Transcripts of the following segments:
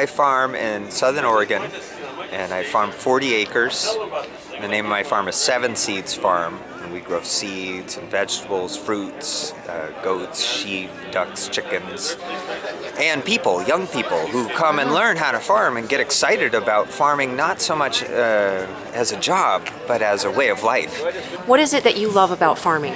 I farm in Southern Oregon, and I farm 40 acres. The name of my farm is Seven Seeds Farm, and we grow seeds and vegetables, fruits, goats, sheep, ducks, chickens, and people, young people who come and learn how to farm and get excited about farming, not so much as a job, but as a way of life. What is it that you love about farming?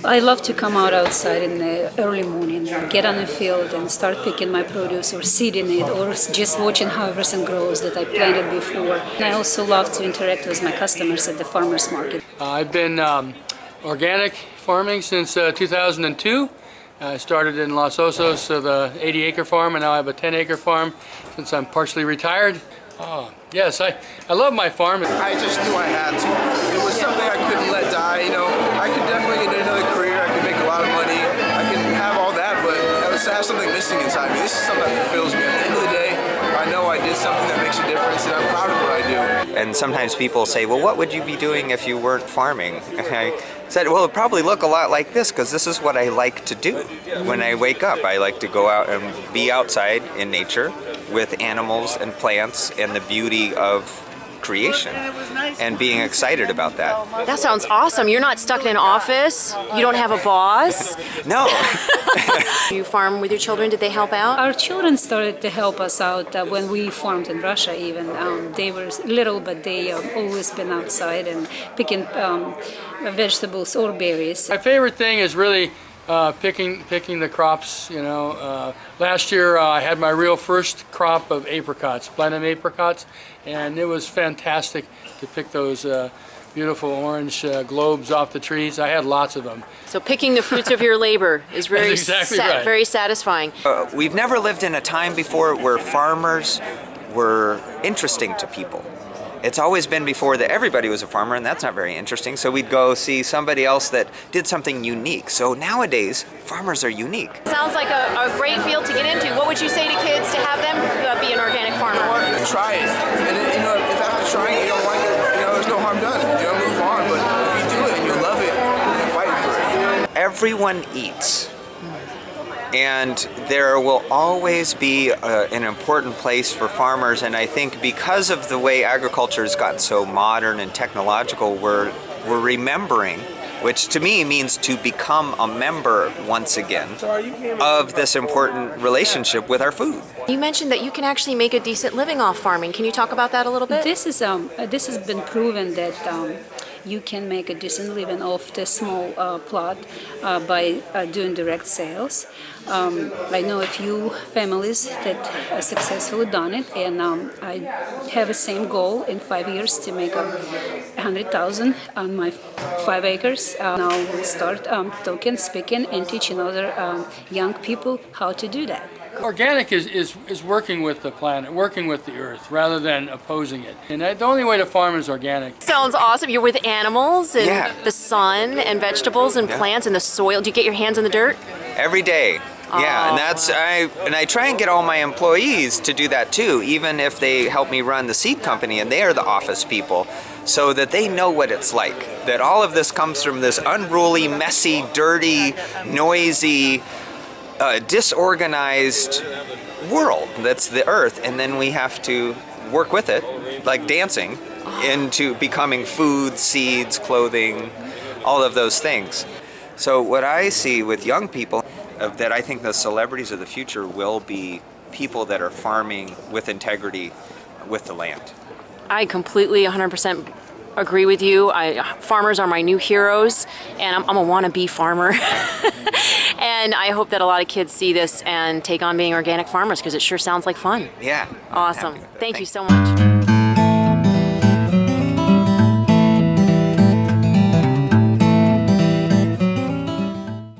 I love to come out outside in the early morning, get on the field and start picking my produce or seeding it or just watching how everything grows that I planted before. And I also love to interact with my customers at the farmers market. I've been organic farming since 2002. I started in Los Osos, the 80-acre farm, and now I have a 10-acre farm since I'm partially retired. Yes, I love my farm. I just knew I had to. It was something I couldn't let die, you know. I could definitely get another career, I could make a lot of money, I can have all that, but I have something missing inside me. This is something that fulfills me. At the end of the day, I know I did something that makes a difference, and I'm proud of what I do. And sometimes people say, well, what would you be doing if you weren't farming? And I said, well, it'd probably look a lot like this, because this is what I like to do. When I wake up, I like to go out and be outside in nature with animals and plants and the beauty of creation and being excited about that. That sounds awesome. You're not stuck in an office. You don't have a boss. No. You farm with your children. Did they help out? Our children started to help us out when we farmed in Russia even. They were little, but they always been outside and picking vegetables or berries. My favorite thing is really picking the crops, you know. Last year I had my real first crop of apricots, Blenheim apricots, and it was fantastic to pick those beautiful orange globes off the trees. I had lots of them. So picking the fruits of your labor is very, That's exactly right. very satisfying. We've never lived in a time before where farmers were interesting to people. It's always been before that everybody was a farmer, and that's not very interesting. So we'd go see somebody else that did something unique. So nowadays, farmers are unique. Sounds like a great field to get into. What would you say to kids to have them be an organic farmer? Try it. And you know, if after trying it you don't like it, you know, there's no harm done. You know, move on. But if you do it and you love it, you fight for it. Everyone eats. And there will always be an important place for farmers, and I think because of the way agriculture has gotten so modern and technological, we're remembering, which to me means to become a member once again of this important relationship with our food. You mentioned that you can actually make a decent living off farming. Can you talk about that a little bit? This has been proven that you can make a decent living off the small plot by doing direct sales. I know a few families that have successfully done it, and I have the same goal in 5 years to make 100,000 on my 5 acres. Now we'll start talking, speaking, and teaching other young people how to do that. Organic is working with the planet, working with the earth, rather than opposing it. And the only way to farm is organic. Sounds awesome. You're with animals and Yeah. the sun and vegetables and plants and the soil. Do you get your hands in the dirt? Every day. Yeah, and I try and get all my employees to do that too, even if they help me run the seed company and they are the office people, so that they know what it's like. That all of this comes from this unruly, messy, dirty, noisy, disorganized world that's the earth, and then we have to work with it, like dancing, into becoming food, seeds, clothing, all of those things. So what I see with young people, that I think the celebrities of the future will be people that are farming with integrity with the land. I completely 100% agree with you. Farmers are my new heroes, and I'm a wannabe farmer. And I hope that a lot of kids see this and take on being organic farmers, because it sure sounds like fun. Yeah. Awesome. Thank you so much.